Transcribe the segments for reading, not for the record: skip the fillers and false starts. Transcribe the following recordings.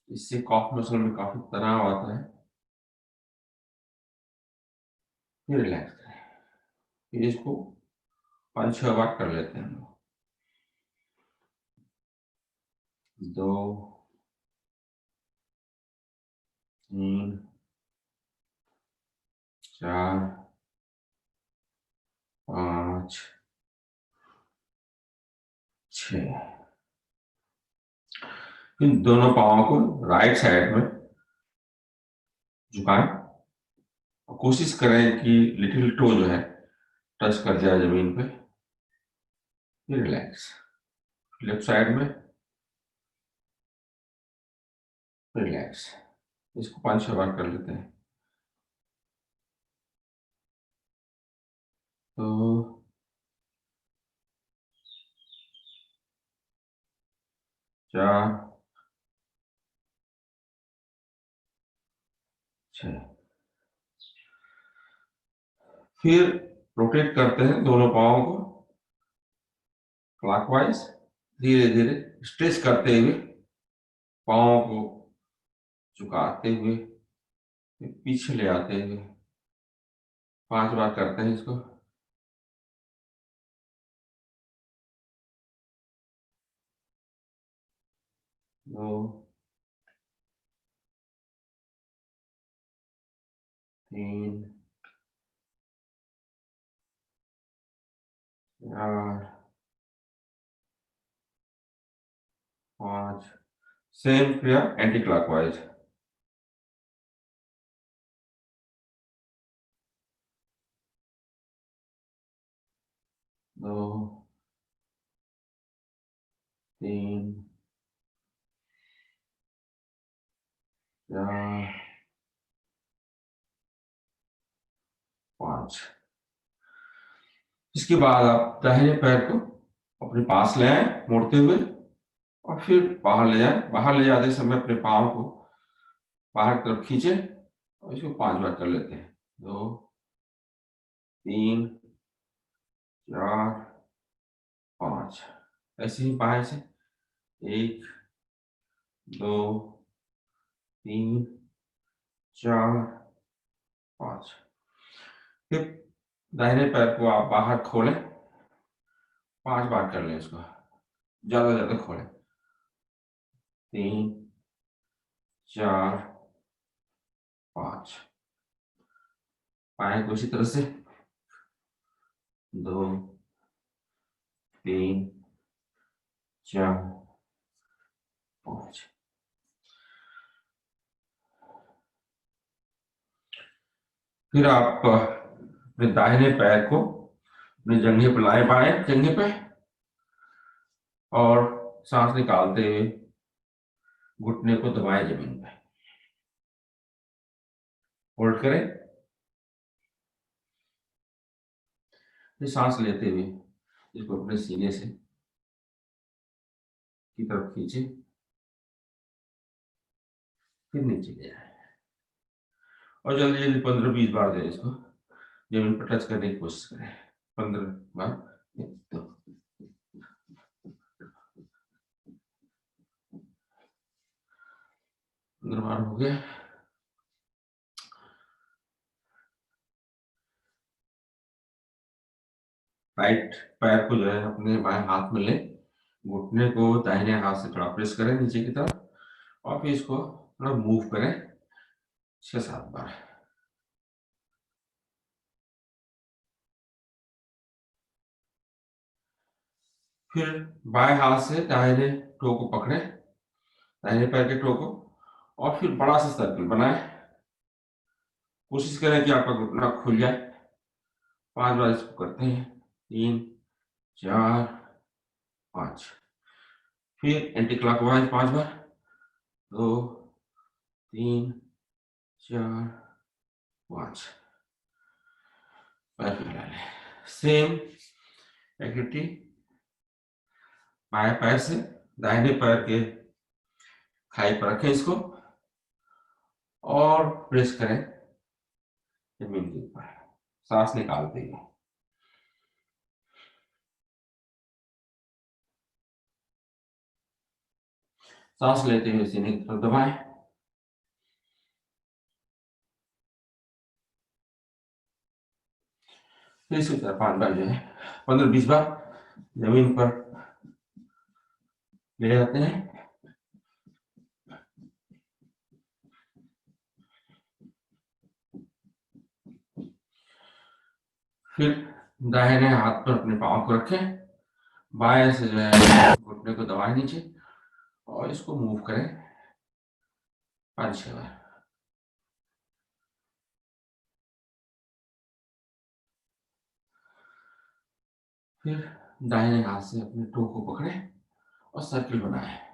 इससे कॉफ मसल में काफी तनाव आता है। फिर रिलैक्स करें। फिर इसको 5-6 बार कर लेते हैं हम लोग। 2, 3, 4, 5, 6। फिर दोनों पाँवों को राइट साइड में झुकाएं और कोशिश करें कि लिटिल टो जो है टच कर जाए जमीन पे। फिर रिलैक्स। लेफ्ट साइड में रिलैक्स। इसको 5-6 बार कर लेते हैं। तो 4, 6। फिर रोटेट करते हैं दोनों पाँवों को क्लॉकवाइज, धीरे धीरे स्ट्रेच करते हुए, पाँवों को झुकाते हुए, फिर पीछे ले आते हुए। 5 बार करते हैं इसको। 2, 3, 4, 5। सेम क्रिया एंटी क्लॉकवाइज। 2, 3, 4, 5। इसके बाद आप दाहिने पैर को अपने पास ले आए मोड़ते हुए और फिर बाहर ले जाए। बाहर ले जाते समय अपने पाँव को बाहर की तरफ खींचे और इसको 5 बार कर लेते हैं। 2, 3, 4, 5। ऐसे ही बाएं से 1, 2, 3, 4, 5। फिर दाहिने पैर को आप बाहर खोलें, 5 बार कर लें इसको, ज्यादा ज्यादा खोलें। 3, 4, 5। बाएं को इसी तरह से 2, 3, 4, 5। फिर आप अपने दाहिने पैर को अपनी जंघे पर लाए, बाएं जंघे पे, और सांस निकालते हुए घुटने को दबाएं जमीन पे। होल्ड करें। फिर सांस लेते हुए इसको अपने सीने से की तरफ खींचे, फिर नीचे ले आए और जल्दी जल्दी 15-20 बार दें इसको। जमीन पर टच करने की कोशिश करें 15 बार। 1, 2, 15 बार हो गया। राइट पैर को जो है अपने बाएं हाथ में लें, घुटने को दाहिने हाथ से थोड़ा प्रेस करें नीचे की तरफ और फिर इसको थोड़ा मूव करें 6-7 बार। फिर बाएं हाथ से दाहिने टो को पकड़े, दाहिने पैर के टो को, और फिर बड़ा सा सर्कल बनाए। कोशिश करें कि आपका घुटना खुल जाए। 5 बार इसको करते हैं। 3, 4, 5। फिर एंटी क्लॉकवाइज 5 बार। 2, 3, 4, 5। पैर फैला लें। सेम एक्टिविटी बाएं पैर से दाहिने पैर के खाई पर रखें इसको और प्रेस करें जमीन के ऊपर, सांस निकालते हुए। सांस लेते हुए सीने की तरफ दबाएं। फिर इसी तरह 5 बार जो है 15-20 बार जमीन पर ले जाते हैं। फिर दाहिने हाथ पर अपने पाँव को रखें, बाएं से जो है घुटने को दबाएं नीचे और इसको मूव करें 5-6 बार। फिर दाहिने हाथ से अपने टो को पकड़ें और सर्किल बनाएं।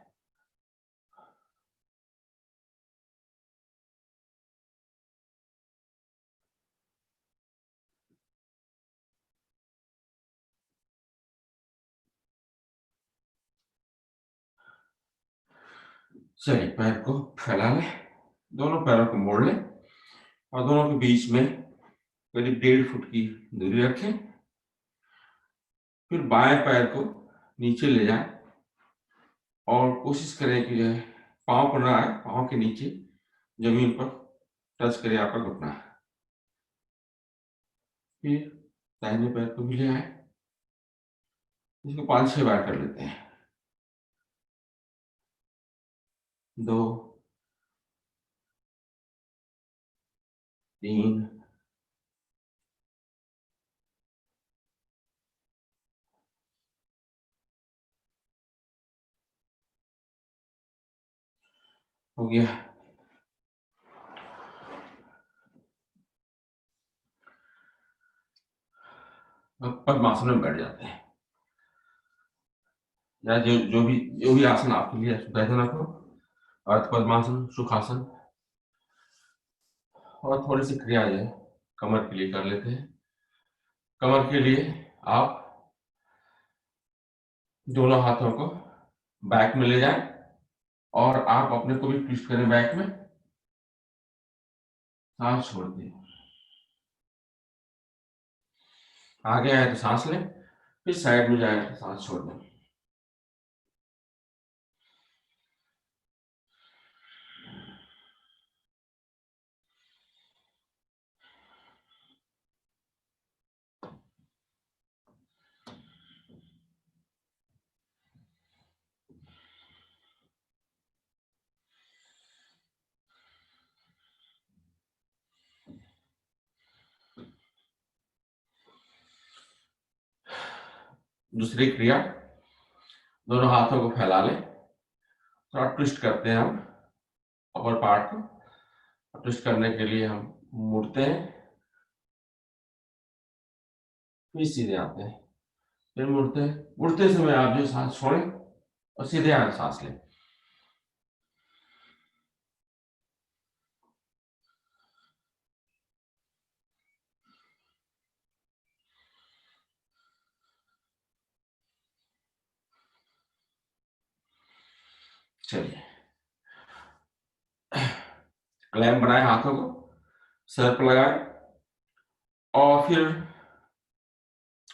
चलिए पैर को फैला लें, दोनों पैरों को मोड़ लें और दोनों के बीच में करीब 1.5 फुट की दूरी रखें। फिर बाएं पैर को नीचे ले जाएं और कोशिश करें कि जो है पाँव पर ना आए, पाँव के नीचे जमीन पर टच करे आपका घुटना। फिर दाहिने पैर को भी ले आए, इसको 5-6 बार कर लेते हैं। 2, 3, 4 हो गया। अब पद्मासन में बैठ जाते हैं, या जो भी आसन आपके लिए सुविधाजनक हो। अर्ध पद्मासन, सुखासन और थोड़ी सी क्रिया जो है कमर के लिए कर लेते हैं। कमर के लिए आप दोनों हाथों को बैक में ले जाएं और आप अपने को भी ट्विस्ट करें बैक में, सांस छोड़ दें। आगे आए तो सांस लें, फिर साइड में जाए तो सांस छोड़ दें। दूसरी क्रिया, दोनों हाथों को फैला लें, थोड़ा ट्विस्ट करते हैं हम अपर पार्ट को। ट्विस्ट करने के लिए हम मुड़ते हैं, फिर सीधे आते हैं, फिर मुड़ते हैं। मुड़ते समय आप जो सांस छोड़ें और सीधे आगे सांस लें। चलिए, क्लैंप बनाए हाथों को, सर पर लगाएं और फिर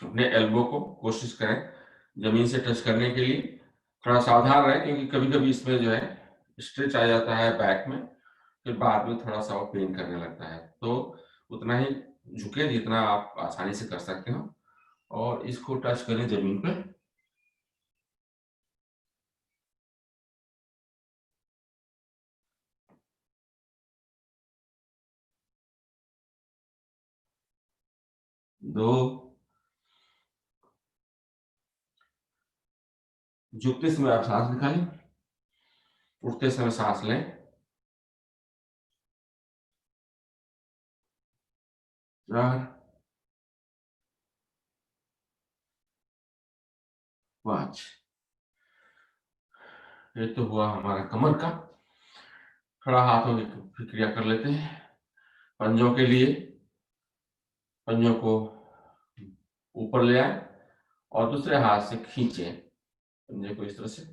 अपने एल्बो को कोशिश करें जमीन से टच करने के लिए। थोड़ा सावधान रहें क्योंकि कभी-कभी इसमें जो है स्ट्रेच आ जाता है बैक में, फिर बाद में थोड़ा सा वो पेन करने लगता है। तो उतना ही झुके जितना आप आसानी से कर सकते हो और इसको टच करें जमीन पे। 2, झुकते समय आप सांस निकालें, उठते समय सांस लें। 4, 5। ये तो हुआ हमारा कमर का। थोड़ा हाथों की क्रिया कर लेते हैं। पंजों के लिए पंजों को ऊपर ले आए और दूसरे हाथ से खींचे पंजे को इस तरह से,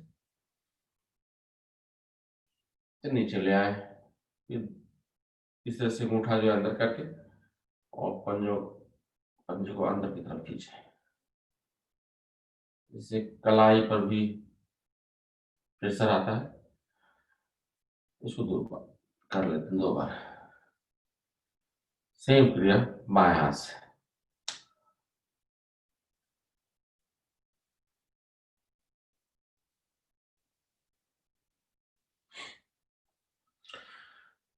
फिर नीचे ले आए, फिर इस तरह से अंगूठा जो है अंदर करके और पंजे को अंदर की तरफ खींचे। इससे कलाई पर भी प्रेशर आता है इसको 2 बार कर लेते हैं, 2 बार। सेम क्रिया बाएं हाथ से।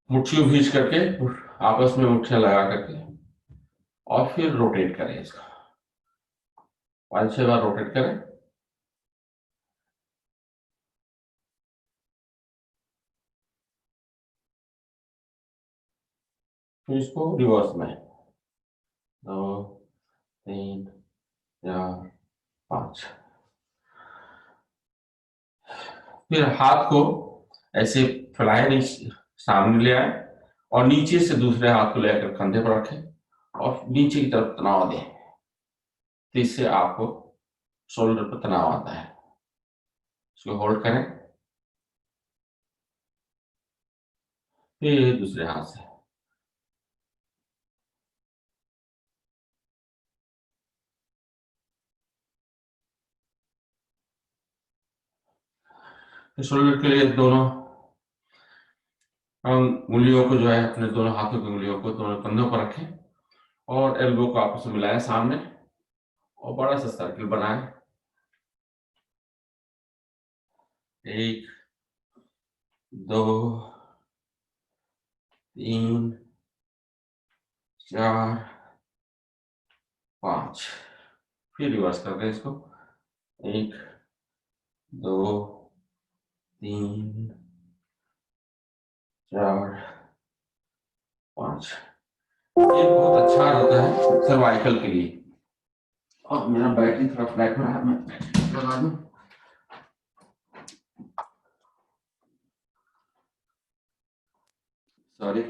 मुट्ठियों भींच करके आपस में मुट्ठियां लगा करके और फिर रोटेट करें इसको। 5-6 बार रोटेट करें। फिर इसको रिवर्स में 2, 3, 4, 5। फिर हाथ को ऐसे फैलाए नहीं, सामने ले आए और नीचे से दूसरे हाथ को लेकर कंधे पर रखें और नीचे की तरफ तनाव दें, तो इससे आपको शोल्डर पर तनाव आता है। इसको होल्ड करें, फिर दूसरे हाथ से। फिर शोल्डर के लिए दोनों उंगलियों को जो है, अपने दोनों हाथों की उंगलियों को दोनों कंधों पर रखें और एल्बो को आपस में मिलाएं सामने और बड़ा सा सर्किल बनाएं। 1, 2, 3, 4, 5। फिर रिवर्स कर दें इसको। 1, 2, 3, 4, 5। ये बहुत अच्छा रहता है सर्वाइकल के लिए। और मेरा बैटरी थोड़ा फ्लैट हो रहा है, मैं लगा दूं। सॉरी।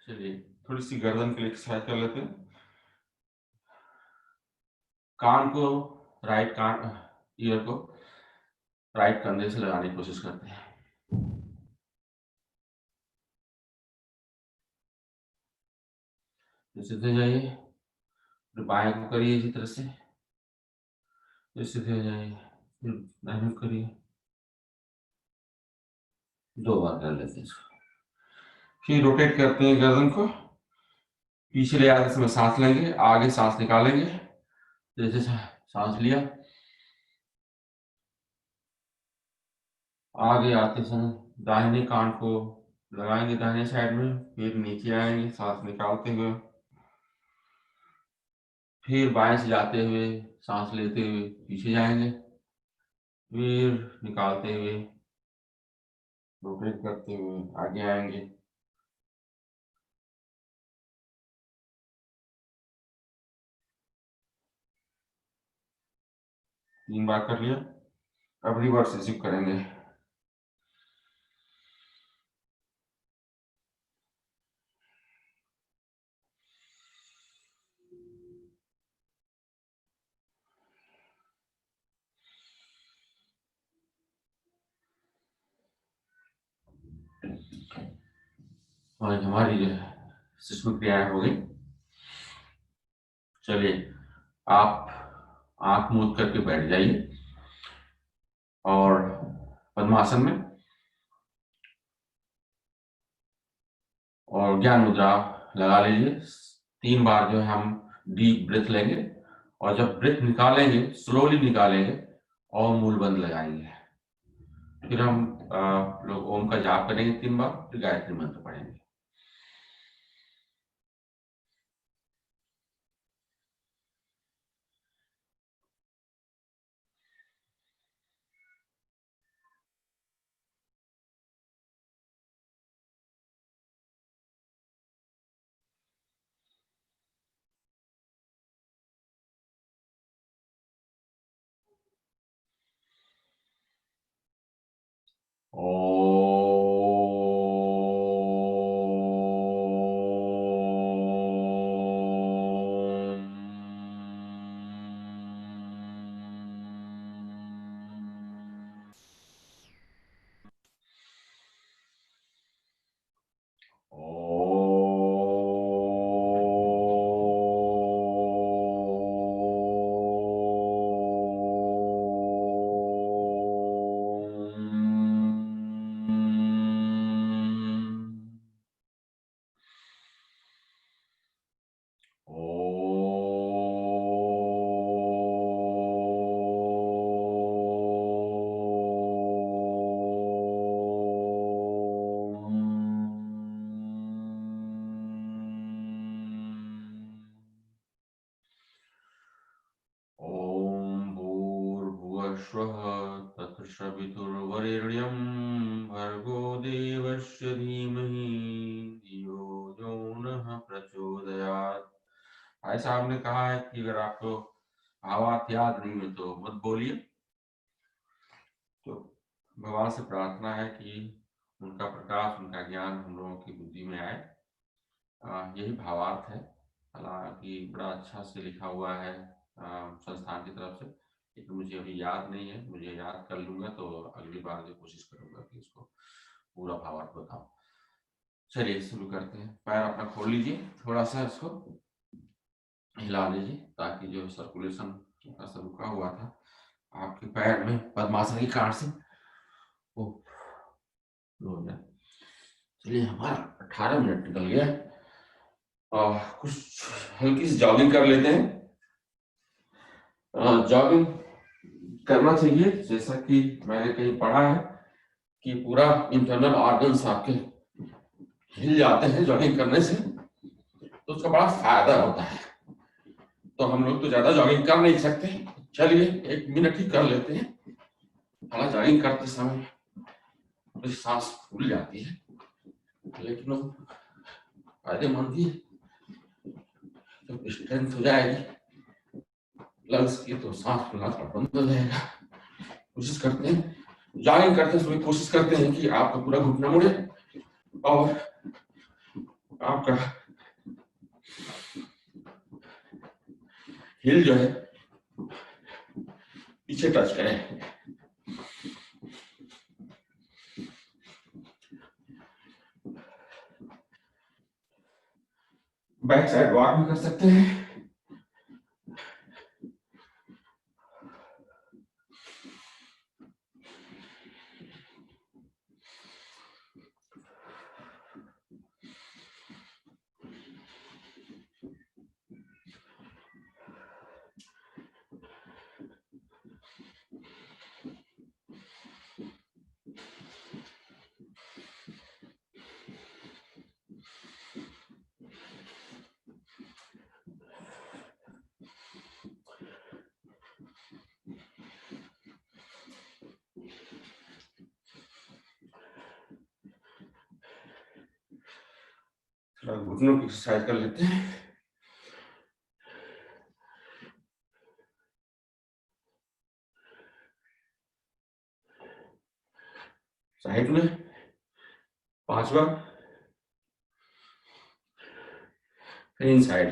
चलिए थोड़ी सी गर्दन के लिए एक्सरसाइज कर लेते हैं। कान को, राइट कान, ईयर को राइट कंधे से लगाने की कोशिश करते हैं। फिर सीधे जाइए, फिर बाएं को करिए इसी तरह से, फिर सीधे हो जाइए, फिर दाहिने को करिए। 2 बार कर लेते हैं इसको। फिर रोटेट करते हैं गर्दन को, पीछे ले आते समय सांस लेंगे, आगे सांस निकालेंगे। जैसे सांस लिया, आगे आते समय दाहिने कान को लगाएंगे दाहिने साइड में, फिर नीचे आएंगे सांस निकालते हुए, फिर बाएं से जाते हुए सांस लेते हुए पीछे जाएंगे, फिर निकालते हुए रोटेट करते हुए आगे आएंगे। तीन बार कर लिया। अब रिवर्स रिसीव करेंगे। और हमारी जो है सुषमा क्रियाएं हो गई। चलिए आप आंख मूंद करके बैठ जाइए और पद्मासन में, और ज्ञान मुद्रा लगा लीजिए। 3 बार जो है हम डीप ब्रेथ लेंगे और जब ब्रेथ निकालेंगे स्लोली निकालेंगे और मूल बंद लगाएंगे। फिर हम लोग ओम का जाप करेंगे 3 बार, फिर गायत्री मंत्र पढ़ेंगे। ओ भर्गोदेवस्य धीमहि धियो यो नः प्रचोदयात्। भाई साहब ने कहा है कि अगर आपको भावार्थ याद नहीं है तो मत बोलिए। तो भगवान से प्रार्थना है कि उनका प्रकाश, उनका ज्ञान हम लोगों की बुद्धि में आए। यही भावार्थ है। हालांकि बड़ा अच्छा से लिखा हुआ है संस्थान की तरफ से, लेकिन मुझे अभी याद नहीं है। मुझे याद कर लूंगा तो अगली बार जो कोशिश करूंगा कि इसको पूरा भावार्थ बताऊं। चलिए शुरू करते हैं। पैर अपना खोल लीजिए, थोड़ा सा इसको हिला लीजिए ताकि जो सर्कुलेशन का रुका हुआ था आपके पैर में पद्मासन की काट से वो हो जाए। चलिए हमारा 18 मिनट निकल गया। कुछ हल्की सी जॉगिंग कर लेते हैं। जॉगिंग करना चाहिए, जैसा कि मैंने कहीं पढ़ा है कि पूरा इंटरनल ऑर्गन्स आपके हिल जाते हैं जॉगिंग करने से, तो उसका बड़ा फायदा होता है। तो हम लोग तो ज्यादा जॉगिंग कर नहीं सकते, चलिए 1 मिनट ही कर लेते हैं। हालांकि जॉगिंग करते समय तो सांस फूल जाती है, लेकिन वो फायदेमंद ही। जब स्ट्रेंथ हो जाएगी लंग्स की तो सांस फूलना थोड़ा बंद हो जाएगा। कोशिश करते हैं, जॉगिंग करते समय कोशिश करते हैं कि आपका पूरा घुटना मुड़े और आपका हिल जो है पीछे टच करें। बैक साइड वॉक भी कर सकते हैं। थोड़ा घुटनों की एक्सरसाइज कर लेते हैं। साइड में 5 बार, फिर इन साइड।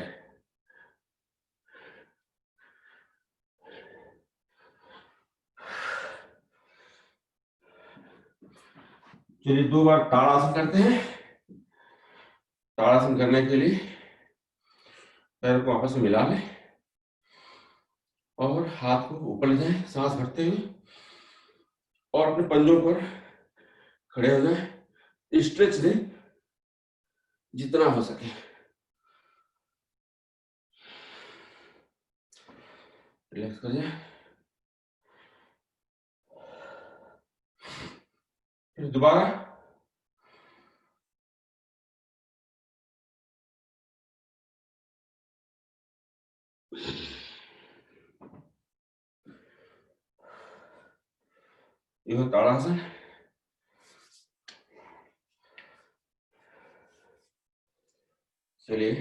चलिए 2 बार ताड़ासन करते हैं। ताड़ासन करने के लिए पैर को आपस में मिला लें और हाथ को ऊपर ले जाएं सांस भरते हुए, और अपने पंजों पर खड़े हो जाएं। स्ट्रेच दें जितना हो सके। रिलैक्स कर जाए। फिर दोबारा यह ताड़ासन। चलिए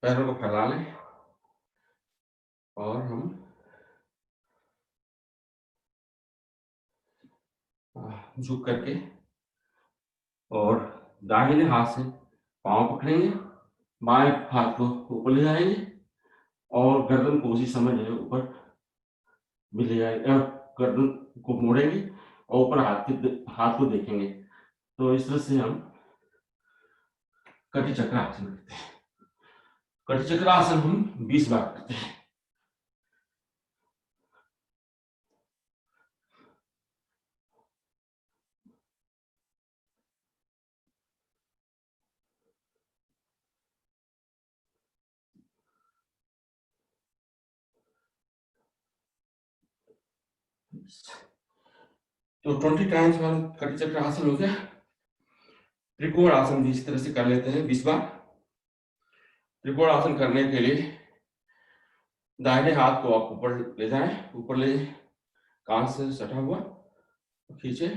पैरों को फैला लें और हम झुक करके और दाहिने हाथ से पांव पकड़ेंगे, बाएं हाथ को ऊपर ले जाएंगे और गर्दन को उसी समय जो है ऊपर भी ले जाएंगे। गर्दन को मोड़ेंगे और ऊपर हाथ को देखेंगे। तो इस तरह से हम कटी चक्र आसन करते हैं। कटी चक्र आसन हम 20 बार करते हैं। तो 20 टाइम्स हमारा कटी चक्र आसन हो गया। त्रिकोण आसन भी इस तरह से कर लेते हैं 20 बार। त्रिकोण आसन करने के लिए दाहिने हाथ को आप ऊपर ले जाएं, ऊपर ले जाएं कान से सटा हुआ खींचे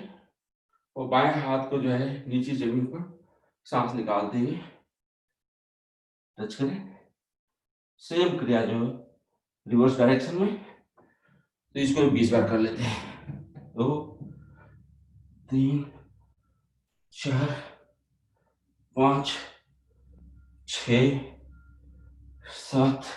और बाएं हाथ को जो है नीचे जमीन पर सांस निकालते हुए टच करें। सेम क्रिया जो है रिवर्स डायरेक्शन में, तो इसको 20 बार कर लेते हैं। 2 3 4 5 6 7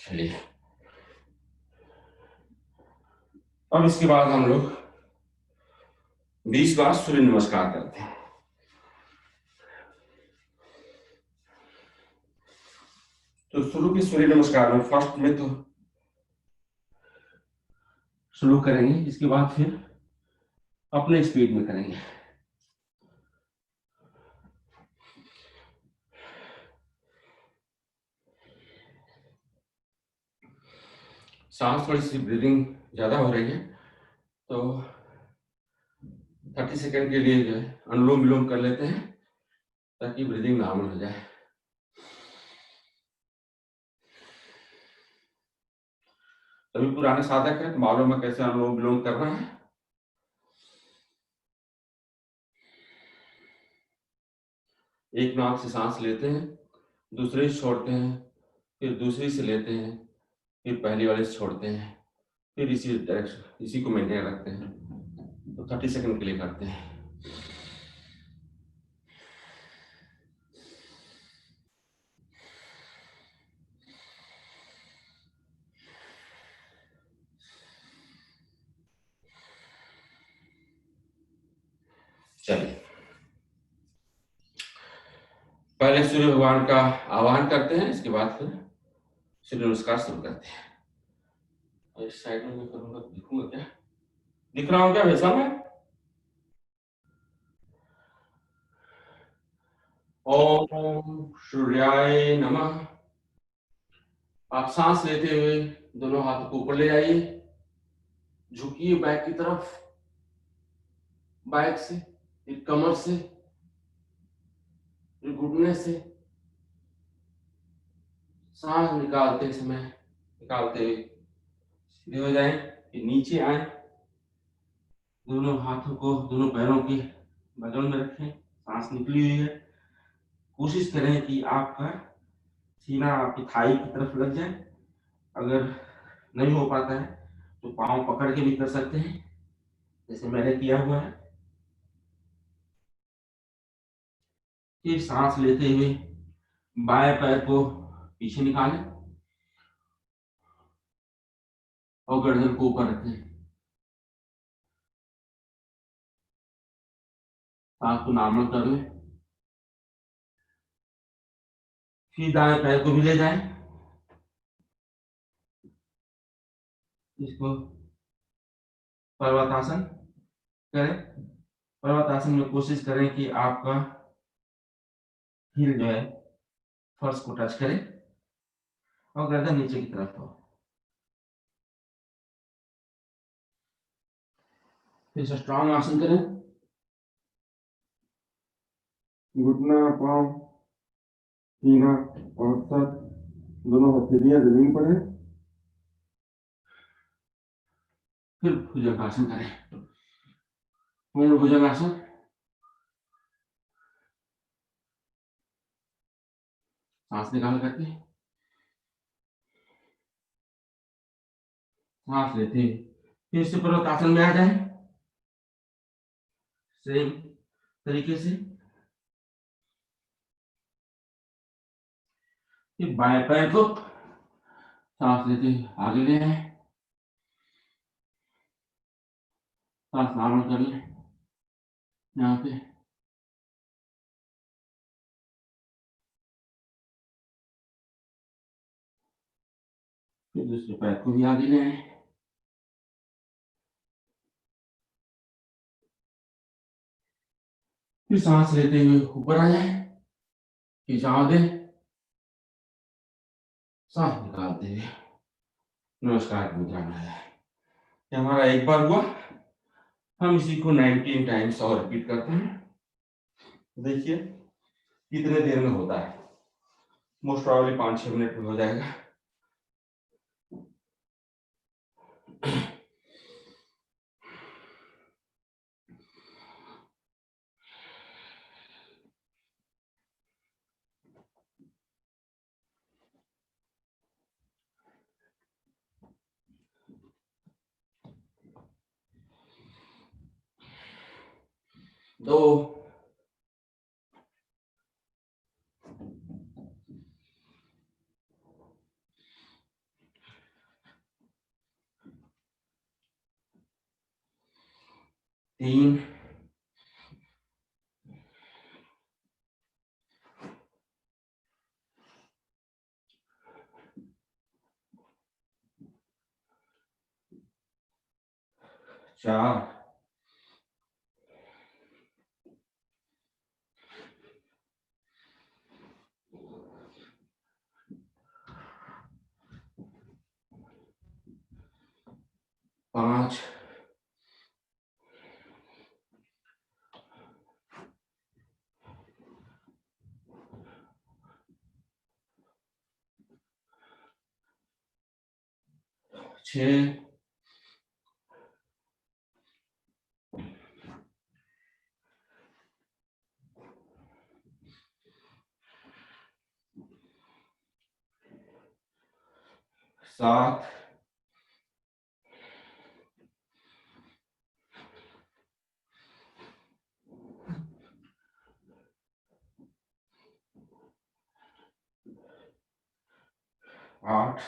चलिए, अब इसके बाद हम लोग 20 बार सूर्य नमस्कार करते हैं। तो शुरू के सूर्य नमस्कार में फर्स्ट में तो शुरू करेंगे, इसके बाद फिर अपने स्पीड में करेंगे। सांस थोड़ी सी ब्रीदिंग ज्यादा हो रही है, तो 30 सेकंड के लिए जो है अनुलोम विलोम कर लेते हैं ताकि ब्रीदिंग नॉर्मल हो जाए। सभी पुराने साधक हैं तो मालूम है कैसे अनुलोम विलोम करना है। एक नाक से सांस लेते हैं, दूसरे से छोड़ते हैं, फिर दूसरी से लेते हैं, फिर पहली वाले से छोड़ते हैं, फिर इसी डायरेक्शन इसी को मेंटेन रखते हैं। तो 30 सेकंड के लिए करते हैं। चलिए, पहले सूर्य भगवान का आह्वान करते हैं, इसके बाद फिर सूर्य नमस्कार शुरू करते हैं। और इस साइड में मैं करूंगा, दिखूंगा क्या, दिख रहा हूं क्या वैसा मैं? ओम सूर्याय नमः। आप सांस लेते हुए दोनों हाथों को ऊपर ले जाइए, झुकिए बैक की तरफ, बैक से, फिर कमर से, फिर घुटने से। सांस निकालते समय निकालते हुए सीधे हो जाए, फिर नीचे आए, दोनों हाथों को दोनों पैरों के बगल में रखें, सांस निकली हुई है। कोशिश करें कि आपका सीना आपकी थाई की तरफ लग जाए। अगर नहीं हो पाता है तो पाँव पकड़ के भी कर सकते हैं, जैसे मैंने किया हुआ है। फिर सांस लेते हुए बाएं पैर को पीछे निकालें और गर्दन को ऊपर रखें। सांस को नॉर्मल कर लें। फिर दाएं पैर को भी ले जाएं, इसको पर्वतासन करें। पर्वतासन में कोशिश करें कि आपका हील जो है फर्श को टच करे और गर्दन नीचे की तरफ हो। फिर से स्ट्रांग आसन करें, घुटना, पांव, सीना और सर दोनों हथेलियां जमीन पर है। फिर भुजंगासन करें, पूर्ण भुजंगासन। सांस निकाल करके सांस लेते फिर से पर्वतासन में आ जाए, सेम तरीके से। फिर बाएं पैर को सांस लेते आगे ले आए, सांस नॉर्मल कर ले यहाँ पे। फिर दूसरे पैर को भी आगे ले आए, फिर सांस लेते हुए ऊपर आ जाए, खिंचाव दे, सांस निकालते हुए नमस्कार मुद्रा में है। ये हमारा एक बार हुआ, हम इसी को 19 टाइम्स और रिपीट करते हैं। देखिए कितने देर में होता है, मोस्ट प्रॉब्ली 5-6 मिनट में हो जाएगा। दो, तीन, चार, पांच, छः, सात, आठ,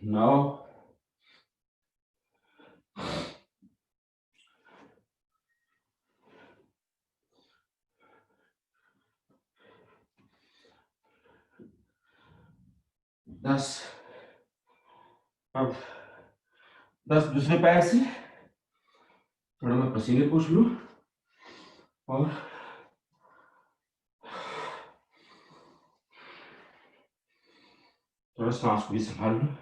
नौ, 10। अब 10 दूसरे पैर से, थोड़ा मैं पसीने पूछ लूं और थोड़ा सांस को भी संभाल लूं।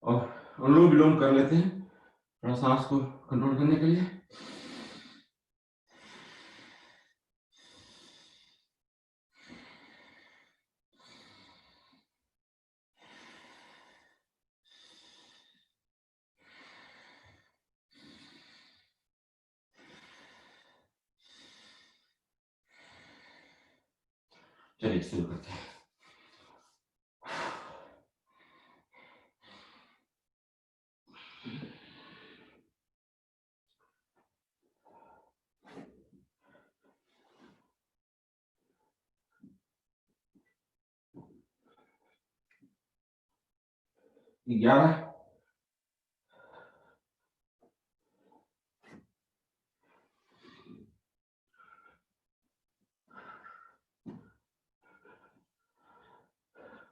और अनुलोम विलोम कर लेते हैं थोड़ा सांस को कंट्रोल करने के लिए। चलिए शुरू करते हैं। 11,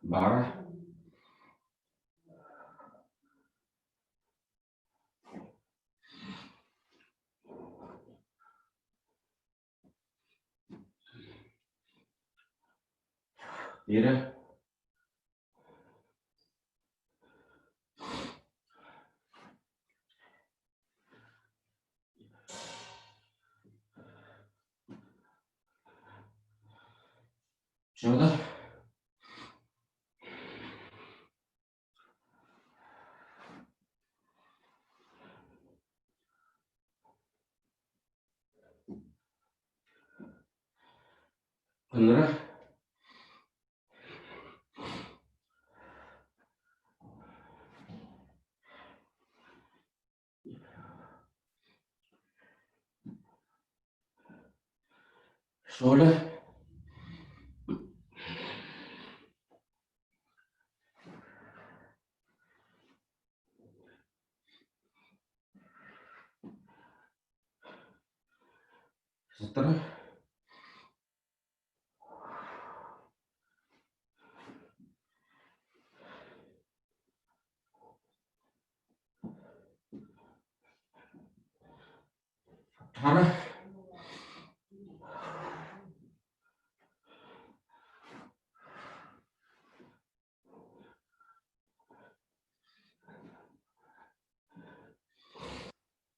12, 13, 14, 15, 16, 17, 17, 18,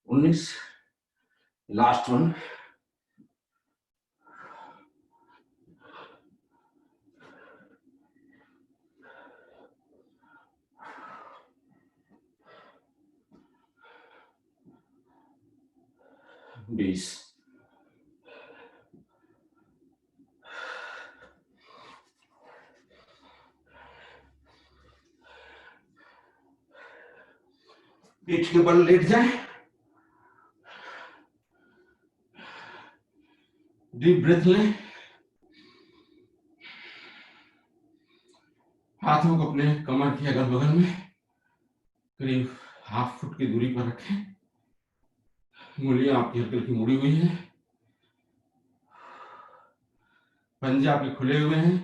19, लास्ट वन, 20। पीठ के बल लेट जाए, डीप ब्रेथ लें, हाथों को अपने कमर के अगल बगल में करीब ½ फुट की दूरी पर रखें, उंगलियां आपकी हल्की हल्की मुड़ी हुई हैं, पंजे आपके खुले हुए हैं,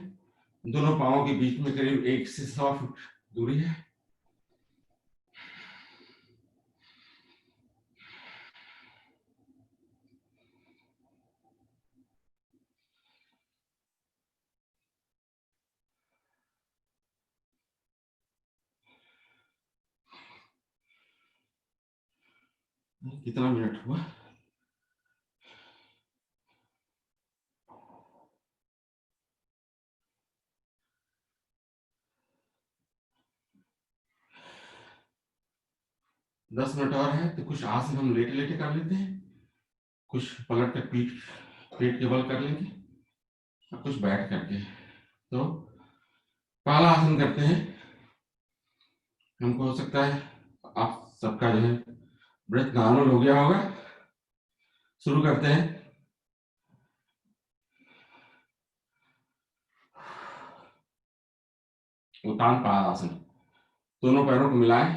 दोनों पांवों के बीच में करीब 1 से 1.25 फुट दूरी है। कितना मिनट हुआ? दस मिनट और है तो कुछ आसन हम लेटे लेटे कर लेते हैं, कुछ पलट कर पीठ पेट के बल कर लेंगे और कुछ बैठ करके। तो पहला आसन करते हैं, हमको हो सकता है आप सबका जो है ब्रेथ नॉर्मल हो गया होगा। शुरू करते हैं। उत्तान पादासन, दोनों पैरों को मिलाएं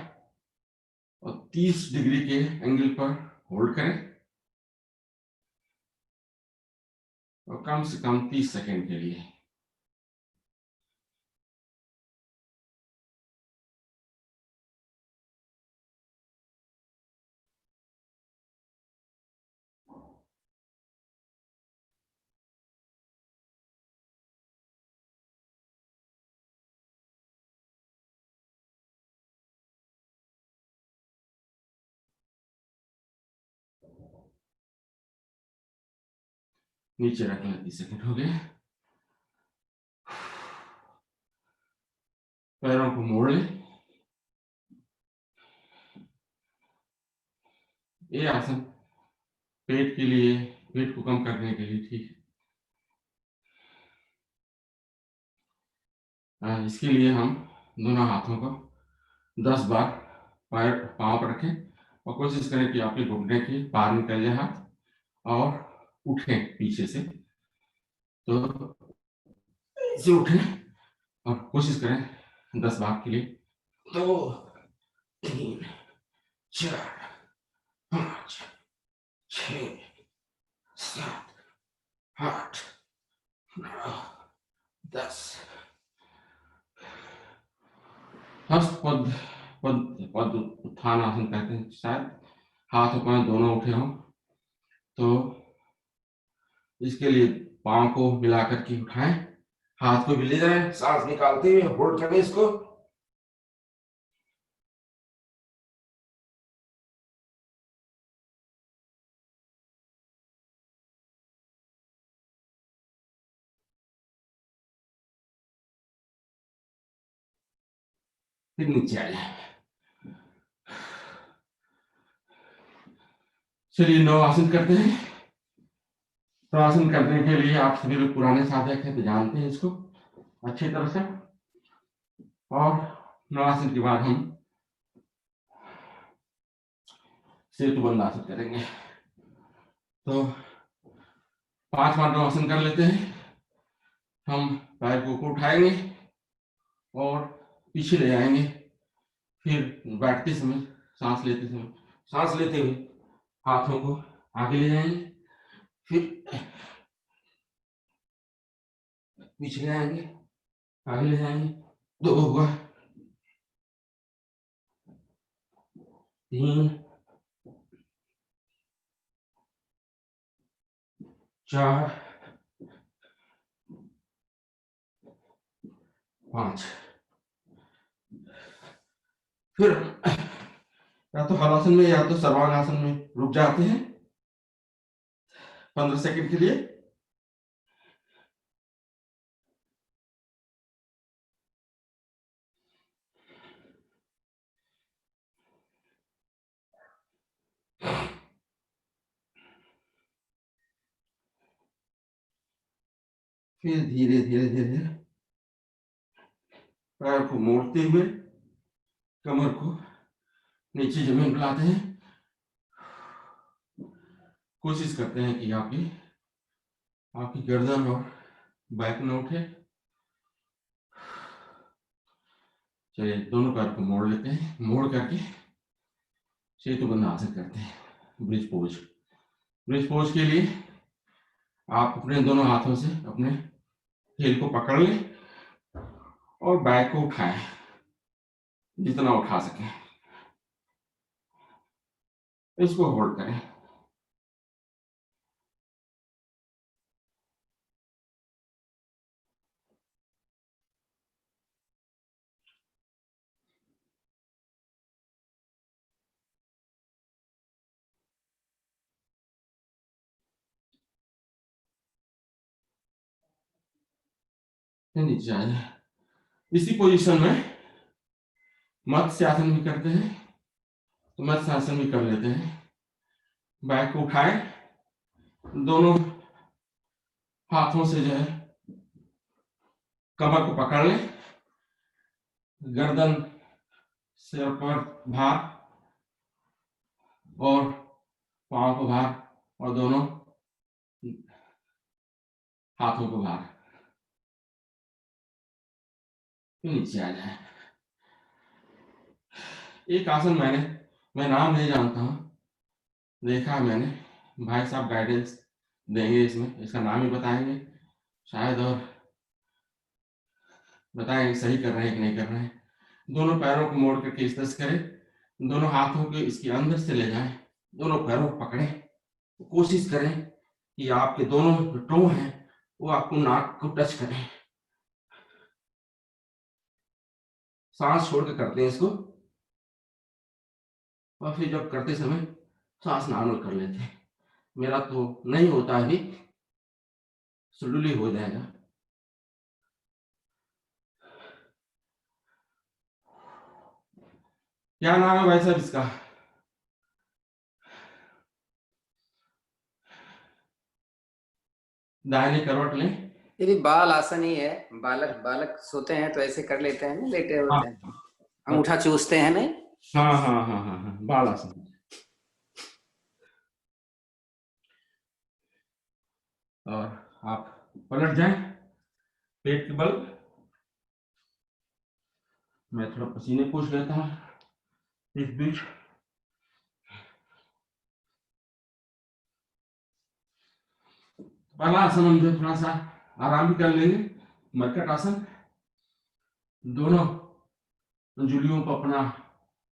और 30 डिग्री के एंगल पर होल्ड करें और कम से कम 30 सेकेंड के लिए। नीचे रखना, 30 सेकेंड हो गए। पैरों को मोड़ लें। ये आसन पेट के लिए, पेट को कम करने के लिए ठीक है। इसके लिए हम दोनों हाथों को 10 बार पैर पांव पर रखें और कोशिश करें कि आपके घुटने के पार निकल जाए हाथ और उठें पीछे से। तो इसे उठें और कोशिश करें 10 बार के लिए। 2, 3, 4, 5, 6, 7, 8, 9, 10। हस्त पद पद पद उत्थान आसन कहते हैं शायद। हाथ और पैर दोनों उठे हों तो इसके लिए पांव को मिलाकर के उठाएं, हाथ को भी ले जाएं, सांस निकालते हुए होल्ड करें इसको। फिर नीचे आ जाए। चलिए 9 आसन करते हैं। तो आसन करने के लिए आप सभी लोग पुराने साधक हैं तो जानते हैं इसको अच्छी तरह से। और 9 आसन के बाद हम सेतुबंध आसन करेंगे। तो 5 बार 9 आसन कर लेते हैं। हम पैर को ऊपर उठाएंगे और पीछे ले आएंगे, फिर बैठते समय सांस लेते हुए हाथों को आगे ले जाएंगे, फिर पीछे ले आएंगे, आगे ले जाएंगे। 2 हुआ, 3, 4, 5। फिर या तो हलासन में या तो सर्वांगासन में रुक जाते हैं 15 सेकंड के लिए। फिर धीरे धीरे धीरे पैर को मोड़ते हुए कमर को नीचे जमीन पर लाते हैं। कोशिश करते हैं कि आपकी गर्दन और बैक न उठे। चलिए दोनों पैर को मोड़ लेते हैं। मोड़ करके सेतुबंध आसन करते हैं, ब्रिज पोज। ब्रिज पोज के लिए आप अपने दोनों हाथों से अपने हील को पकड़ लें और बैक को उठाएं, जितना उठा सकें। इसको होल्ड करें। नीचे आ जाए। इसी पोजीशन में मत्स्य आसन भी करते हैं, तो मत्स्य आसन भी कर लेते हैं। बैक को उठाएं, दोनों हाथों से जो है कमर को पकड़ लें, गर्दन सिर पर भार और पांव को भार और दोनों हाथों को भार। फिर नीचे आ जाए। एक आसन मैं नाम नहीं जानता हूं, देखा है मैंने, भाई साहब गाइडेंस देंगे इसमें, इसका नाम ही बताएंगे शायद और बताएंगे सही कर रहे हैं कि नहीं कर रहे हैं। दोनों पैरों को मोड़ करके इस तरह से करें, दोनों हाथों के इसके अंदर से ले जाएं, दोनों पैरों को पकड़ें। कोशिश करें कि आपके दोनों जो टो हैं वो आपको नाक को टच करें। सांस छोड़ के करते हैं इसको, और फिर जब करते समय सांस नॉर्मल कर लेते हैं। मेरा तो नहीं होता अभी, स्लोली हो जाएगा। क्या नाम है भाई साहब इसका? दाहिने करवट लें। ये भी बाल आसन ही है। बालक बालक सोते हैं तो ऐसे कर लेते हैं ना, लेटे होते हैं, अंगूठा चूसते हैं नहीं। हाँ हाँ हाँ हाँ हाँ, बाल आसन। और आप पलट जाएं पेट के बल। मैं थोड़ा पसीने पूछ लेता हूं इस बीच। पहला आसन हम जो थोड़ा सा आराम भी कर लेंगे, मरकट आसन। दोनों अंगुलियों को अपना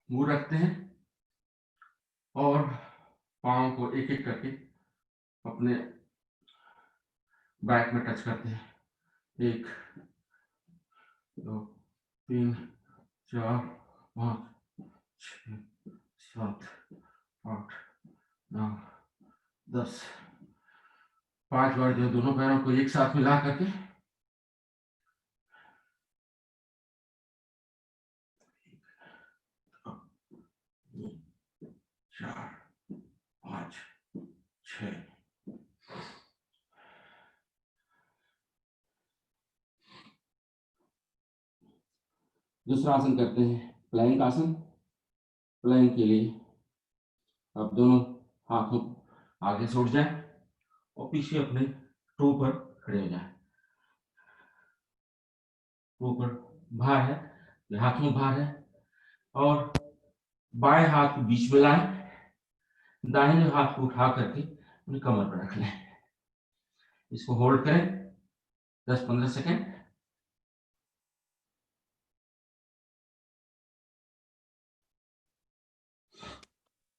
मुंह रखते हैं और पांव को एक एक करके अपने बैक में टच करते हैं। 1 2 3 4 5 6 7 8 9 10। 5 बार जो दोनों पैरों को एक साथ मिला करके 4 5 6। दूसरा आसन करते हैं प्लैंक आसन। प्लैंक के लिए आप दोनों हाथों आगे छोड़ जाए और पीछे अपने टो पर खड़े हो जाए। टो पर भार है, हाथ में भार है, और बाएं हाथ को बीच में लाएं, दाहिने हाथ को उठा करके अपनी कमर पर रख लें। इसको होल्ड करें 10-15 सेकेंड।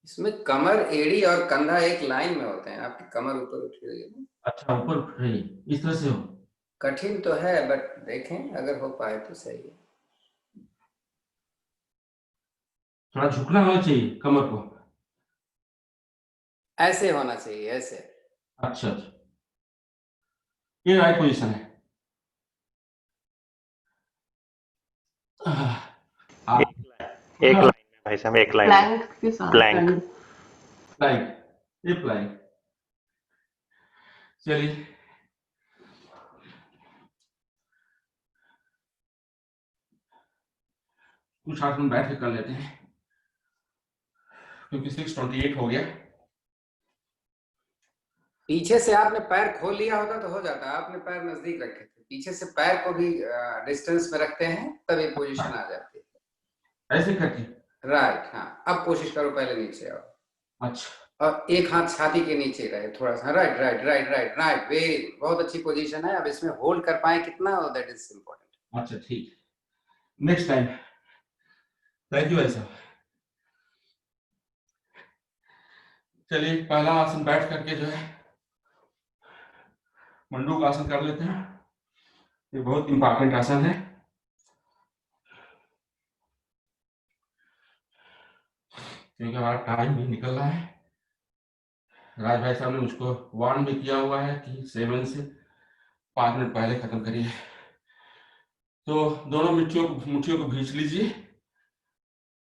इसमें कमर, एड़ी और कंधा एक लाइन में होते हैं। आपकी कमर ऊपर उठी हुई है। अच्छा, ऊपर उठ रही, इस तरह से हो। कठिन तो है, बट देखें अगर हो पाए तो सही है। थोड़ा झुकना होना चाहिए कमर को। ऐसे होना चाहिए, ऐसे। अच्छा अच्छा, ये राइट पोजीशन है। आप एक लाइन में भाई साहब, एक लाइन में। प्लैंक के साथ प्लैंक। प्लैंक, ये प्लैंक। चलिए, कुछ आसन बैठ के कर लेते हैं क्योंकि 6:28 हो गया। पीछे से आपने पैर खोल लिया होता तो हो जाता। आपने पैर नजदीक रखे थे, पीछे से पैर को भी डिस्टेंस में रखते हैं तब ये पोजीशन आ जाती है। ऐसे करके। राइट, हाँ। अब कोशिश करो, पहले नीचे आओ। अच्छा, और एक हाथ छाती के नीचे रहे थोड़ा सा। Right right right right right, वे बहुत अच्छी पोजीशन है। अब इसमें होल्ड कर पाए कितना, दैट इज इम्पोर्टेंट। अच्छा ठीक, नेक्स्ट टाइम। थैंक यू भाई साहब। चलिए, पहला आसन बैठ करके जो है मंडूक आसन कर लेते हैं। ये बहुत इंपॉर्टेंट आसन है क्योंकि हमारा टाइम भी निकल रहा है। राज भाई साहब ने मुझको वार्न भी किया हुआ है कि 7 से 5 मिनट पहले खत्म करिए। तो दोनों मुट्ठियों को खींच लीजिए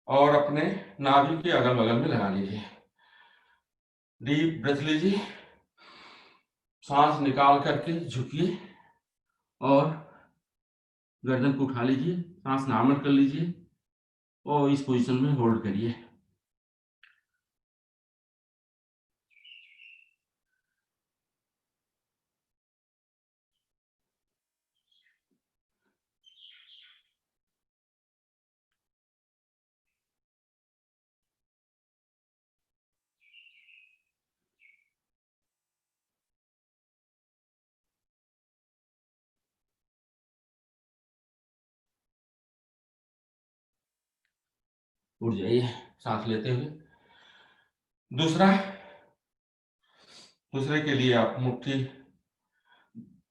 और अपने नाभि के अगल बगल में लगा लीजिए। डीप ब्रेथ लीजिए, सांस निकाल करके झुकिए और गर्दन को उठा लीजिए, सांस नॉर्मल कर लीजिए और इस पोजीशन में होल्ड करिए। उठ जाइए सांस लेते हुए। दूसरे के लिए आप मुट्ठी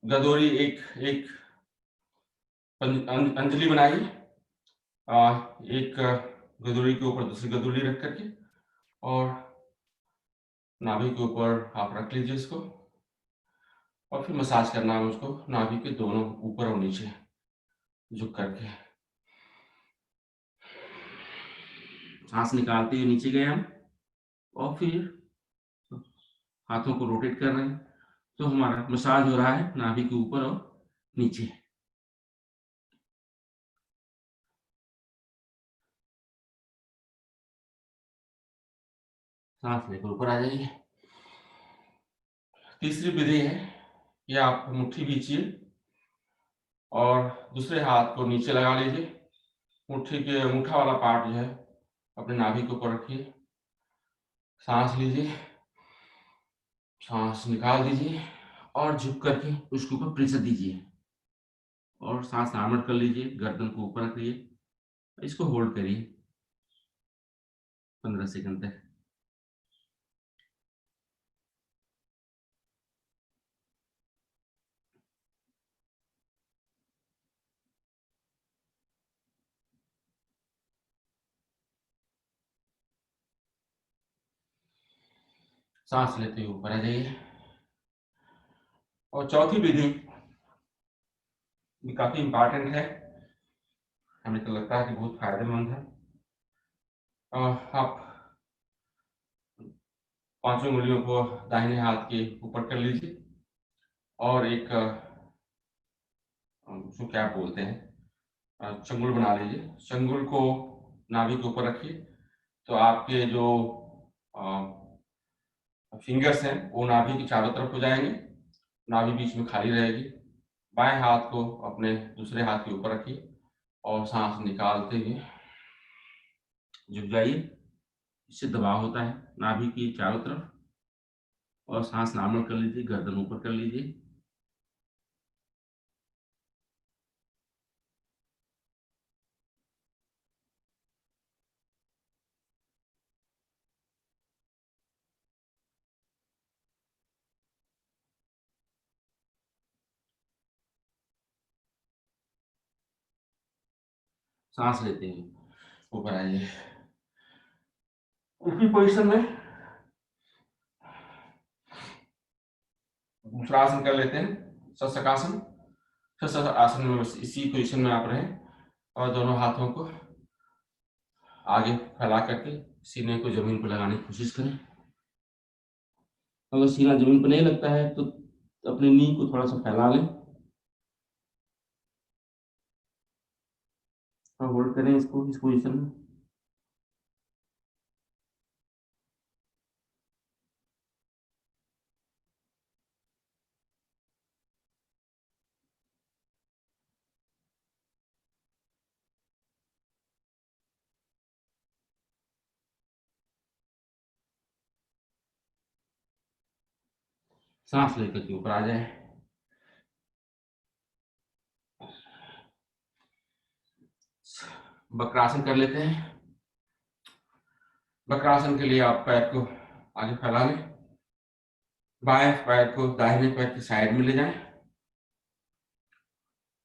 गदोरी एक एक अंजलि बनाइए। एक गदोरी के ऊपर दूसरी गदोरी रख करके और नाभि के ऊपर आप रख लीजिए इसको और फिर मसाज करना है उसको नाभि के दोनों ऊपर और नीचे झुक करके। सांस निकालते हुए नीचे गए हम और फिर हाथों को रोटेट कर रहे हैं तो हमारा मसाज हो रहा है नाभि के ऊपर और नीचे। सांस लेकर ऊपर आ जाइए। तीसरी विधि है कि आप मुट्ठी खींचिए और दूसरे हाथ को नीचे लगा लीजिए। मुट्ठी के अंगूठा वाला पार्ट जो है अपने नाभि के ऊपर रखिए। सांस लीजिए, सांस निकाल दीजिए और झुक करके उसके ऊपर प्रेशर दीजिए और सांस नॉर्मल कर लीजिए। गर्दन को ऊपर रखिए, इसको होल्ड करिए 15 सेकंड तक। सांस लेते हुए ऊपर आ जाइए। और चौथी विधि काफी इंपॉर्टेंट है, हमें तो लगता है कि बहुत फायदेमंद है। आप पांचों उंगलियों को दाहिने हाथ के ऊपर कर लीजिए और एक उसको क्या बोलते हैं, चंगुल बना लीजिए। चंगुल को नाभि के ऊपर रखिए तो आपके जो फिंगर्स हैं वो नाभि के चारों तरफ हो जाएंगे, नाभि बीच में खाली रहेगी। बाएं हाथ को अपने दूसरे हाथ के ऊपर रखिए और सांस निकालते हुए झुक जाइए। इससे दबाव होता है नाभि की चारों तरफ और सांस नॉर्मल कर लीजिए, गर्दन ऊपर कर लीजिए सांस लेते हैं, ऊपर आइए, उसी पोजीशन में दूसरा आसन कर लेते हैं, शशकासन। शशकासन में बस इसी पोजीशन में आप रहें और दोनों हाथों को आगे फैला करके सीने को जमीन पर लगाने की कोशिश करें। अगर सीना जमीन पर नहीं लगता है तो अपने नी को थोड़ा सा फैला लें और होल्ड करें इसको इस पोजीशन में। सांस लेकर के ऊपर आ जाए। वक्रासन कर लेते हैं। वक्रासन के लिए आप पैर को आगे फैला लें, बाएं पैर को दाहिने पैर की साइड में ले जाएं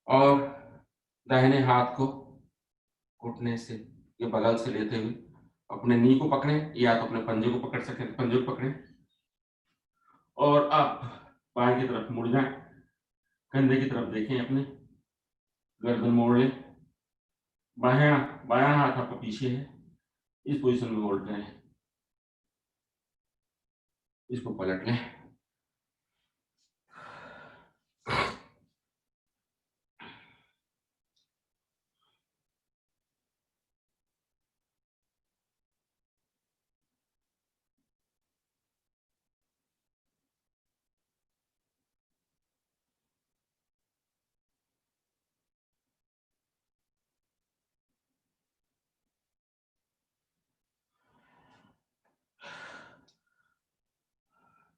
और दाहिने हाथ को घुटने से के बगल से लेते हुए अपने नी को पकड़ें या तो अपने पंजे को पकड़ सकें, पंजे को पकड़ें और आप बाएं की तरफ मुड़ जाएं, कंधे की तरफ देखें, अपने गर्दन मोड़ लें, बायां हाथ आपका पीछे है, इस पोजीशन में होल्ड करें, इसको पलट लें।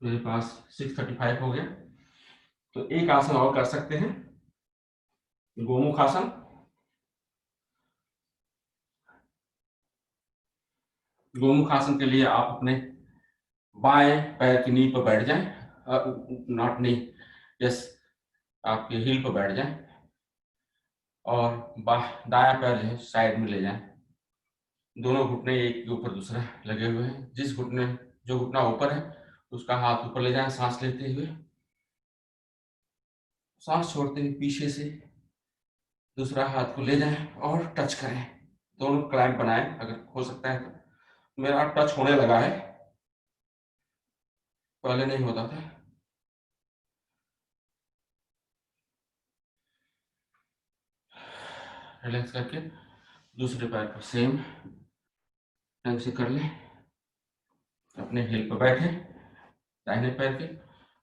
मेरे पास 635 हो गया, तो एक आसन और कर सकते हैं, गोमुख आसन। गोमुख आसन के लिए आप अपने बाएं पैर की नी पर बैठ जाएं, नॉट नी, यस, आपके हील पर बैठ जाएं और दायां पैर जो है साइड में ले जाएं। दोनों घुटने एक के ऊपर दूसरा लगे हुए हैं, जो घुटना ऊपर है उसका हाथ ऊपर ले जाएं, सांस लेते हुए, सांस छोड़ते हुए पीछे से दूसरा हाथ को ले जाएं और टच करें, दोनों क्लैंप बनाएं अगर हो सकता है तो। मेरा टच होने लगा है, पहले नहीं होता था। रिलैक्स करके दूसरे पैर को सेम ढंग से कर लें, अपने हिल पर बैठे, दाहिने पैर के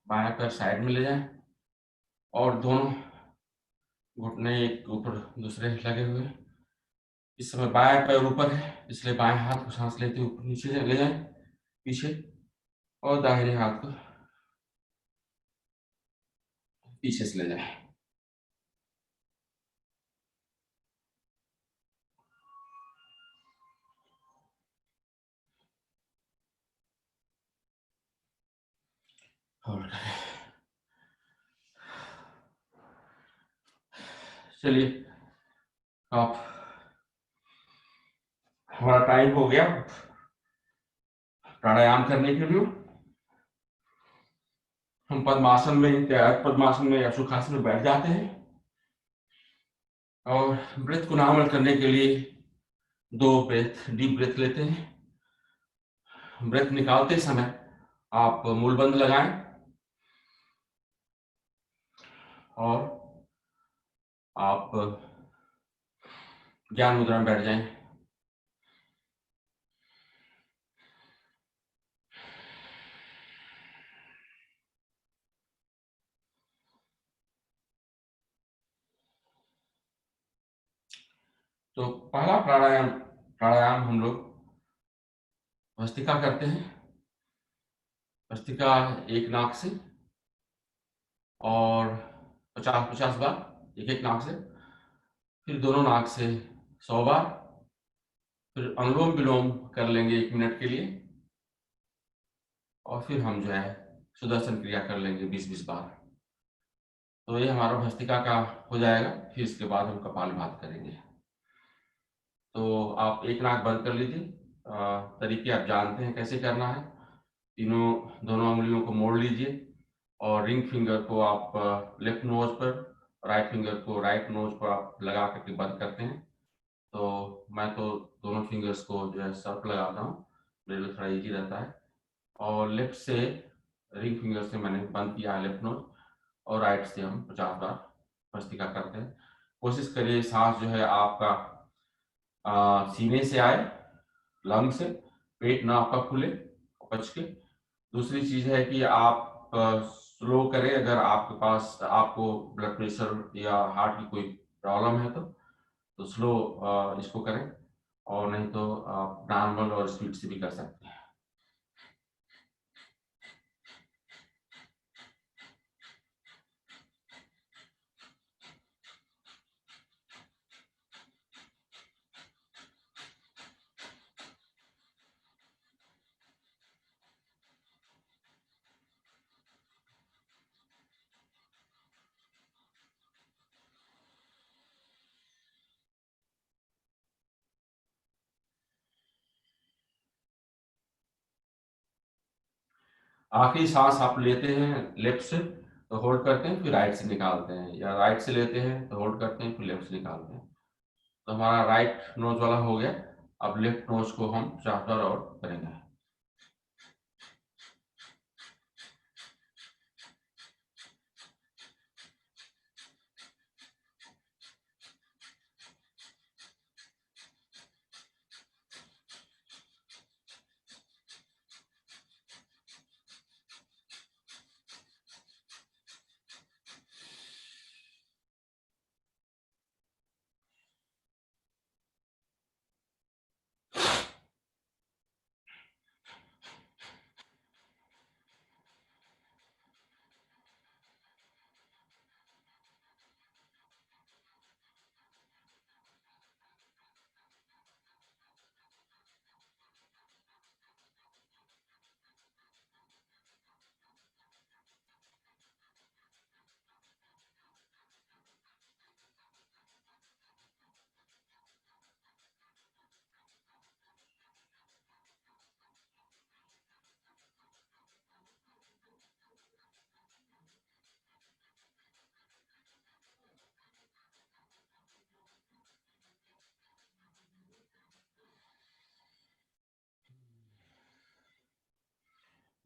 बायां पैर साइड में ले जाएं और दोनों घुटने एक के ऊपर दूसरे लगे हुए। इस समय बायां पैर ऊपर है इसलिए बाएं हाथ को सांस लेते ऊपर नीचे ले जाएं पीछे और दाहिने हाथ को पीछे से ले जाएं। और चलिए आप, हमारा टाइम हो गया प्राणायाम करने के लिए। हम पद्मासन में या सुखासन में बैठ जाते हैं और ब्रेथ को नॉर्मल करने के लिए 2 ब्रेथ डीप ब्रेथ लेते हैं। ब्रेथ निकालते समय आप मूलबंद लगाएं और आप ज्ञान मुद्रा में बैठ जाएं। तो पहला प्राणायाम हम लोग भस्त्रिका करते हैं। भस्त्रिका एक नाक से और 50-50 बार एक नाक से, फिर दोनों नाक से 100 बार, फिर अनुलोम विलोम कर लेंगे 1 मिनट के लिए और फिर हम जो है सुदर्शन क्रिया कर लेंगे 20-20 बार। तो ये हमारा भस्त्रिका का हो जाएगा। फिर इसके बाद हम कपालभाति करेंगे। तो आप एक नाक बंद कर लीजिए। तरीके आप जानते हैं कैसे करना है। दोनों उंगलियों को मोड़ लीजिए और रिंग फिंगर को आप लेफ्ट नोज पर, राइट फिंगर को राइट नोज पर आप लगा करके बंद करते हैं। तो मैं तो दोनों फिंगर्स को जो है सर्फ लगाता हूँ, मेरे लिए थोड़ा इजी रहता है। और लेफ्ट से रिंग फिंगर से मैंने बंद किया है लेफ्ट नोज, और राइट से हम 50 बार भस्त्रिका करते हैं। कोशिश करिए सांस जो है आपका सीने से आए, लंग से, पेट ना आपका खुले बच के। दूसरी चीज है कि आप स्लो करें। अगर आपके पास आपको ब्लड प्रेशर या हार्ट की कोई प्रॉब्लम है तो स्लो इसको करें, और नहीं तो आप नॉर्मल और स्पीड से भी कर सकते हैं। आखिरी सांस आप लेते हैं लेफ्ट से तो होल्ड करते हैं, फिर राइट से निकालते हैं, या राइट से लेते हैं तो होल्ड करते हैं, फिर लेफ्ट से निकालते हैं। तो हमारा राइट नोज वाला हो गया। अब लेफ्ट नोज को हम 4 बार और करेंगे।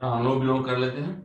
अनुलोम विलोम कर लेते हैं।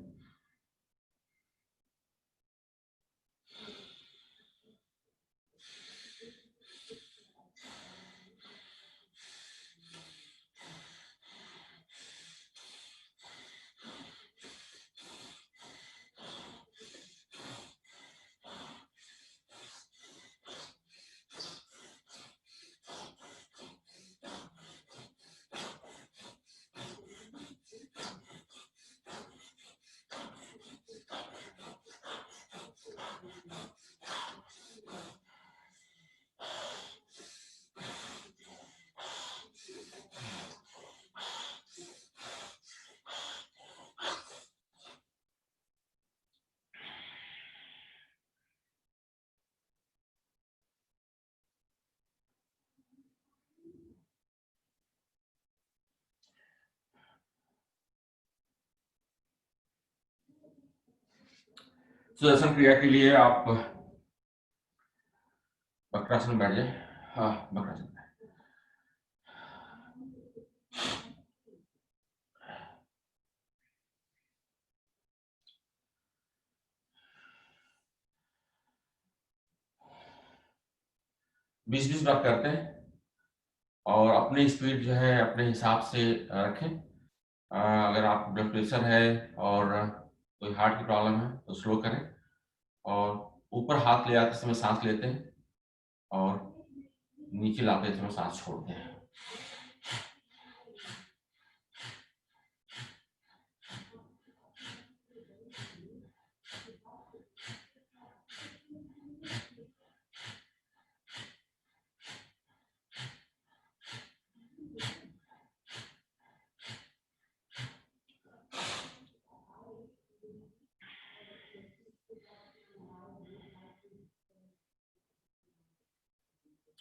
सुदर्शन क्रिया के लिए आप वक्रासन में बैठ जाए। हाँ, वक्रासन में। 20-20 बार करते हैं, और अपनी स्पीड जो है अपने हिसाब से रखें। अगर आप ब्लड प्रेशर है और कोई हार्ट की प्रॉब्लम है तो स्लो करें, और ऊपर हाथ ले आते समय सांस लेते हैं और नीचे लाते समय सांस छोड़ते हैं।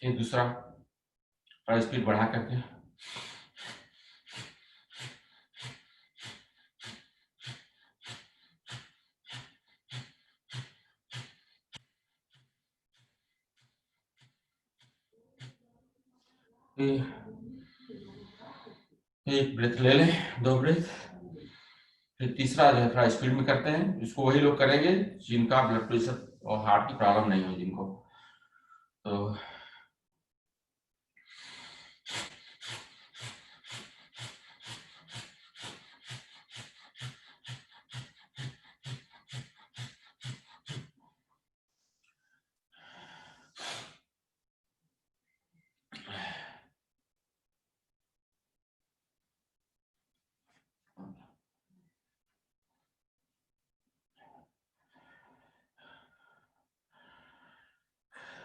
ये दूसरा थोड़ा स्पीड बढ़ा करके एक ब्रेथ ले लें, 2 ब्रेथ, फिर तीसरा जो है थोड़ा स्पीड में करते हैं। इसको वही लोग करेंगे जिनका ब्लड प्रेशर और हार्ट की प्रॉब्लम नहीं हो, जिनको तो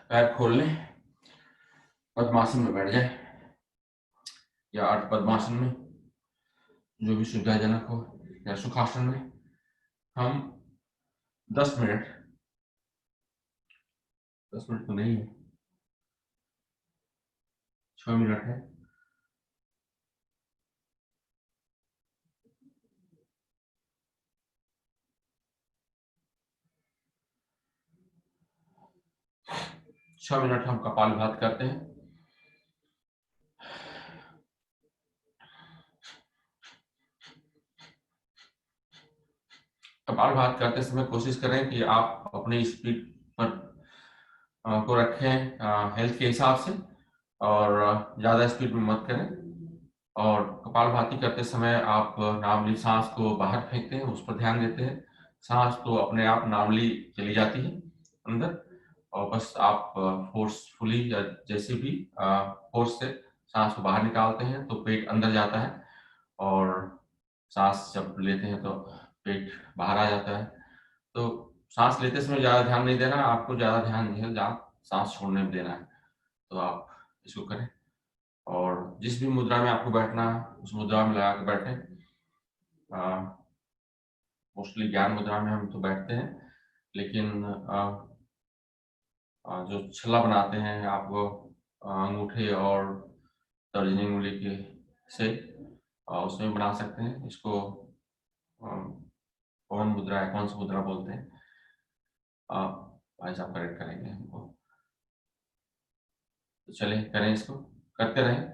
पैर खोल लें, पद्मासन में बैठ जाए या अर्ध पद्मासन में, जो भी सुविधाजनक हो, या सुखासन में। हम 10 मिनट, 10 मिनट तो नहीं है, 6 मिनट है। छह मिनट हम कपालभाति करते हैं। कपालभाति करते समय कोशिश करें कि आप अपनी स्पीड पर को रखें हेल्थ के हिसाब से, और ज़्यादा स्पीड में मत करें। और कपालभाति करते समय आप नामली सांस को बाहर फेंकते हैं, उस पर ध्यान देते हैं। सांस तो अपने आप नामली चली जाती है अंदर, और बस आप फोर्सफुली या जैसे भी फोर्स से सांस को बाहर निकालते हैं तो पेट अंदर जाता है, और सांस जब लेते हैं तो पेट बाहर आ जाता है। तो सांस लेते समय ज़्यादा ध्यान नहीं देना, आपको ज़्यादा ध्यान नहीं है जहाँ सांस छोड़ने में देना है। तो आप इसको करें, और जिस भी मुद्रा में आपको बैठना है उस मुद्रा में लगा के बैठें। मोस्टली ज्ञान मुद्रा में हम तो बैठते हैं, लेकिन जो छल्ला बनाते हैं आपको अंगूठे और तर्जनी उंगली के से, उसमें बना सकते हैं। इसको कौन मुद्रा है, कौन सी मुद्रा बोलते हैं, भाई साहब करेक्ट करेंगे हमको। तो चलिए करें, इसको करते रहें।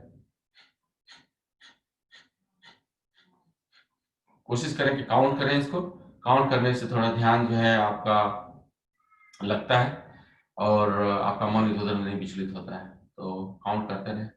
कोशिश करें कि काउंट करें इसको। काउंट करने से थोड़ा ध्यान जो है आपका लगता है, और आपका मन इधर उधर नहीं विचलित होता है। तो काउंट करते रहें।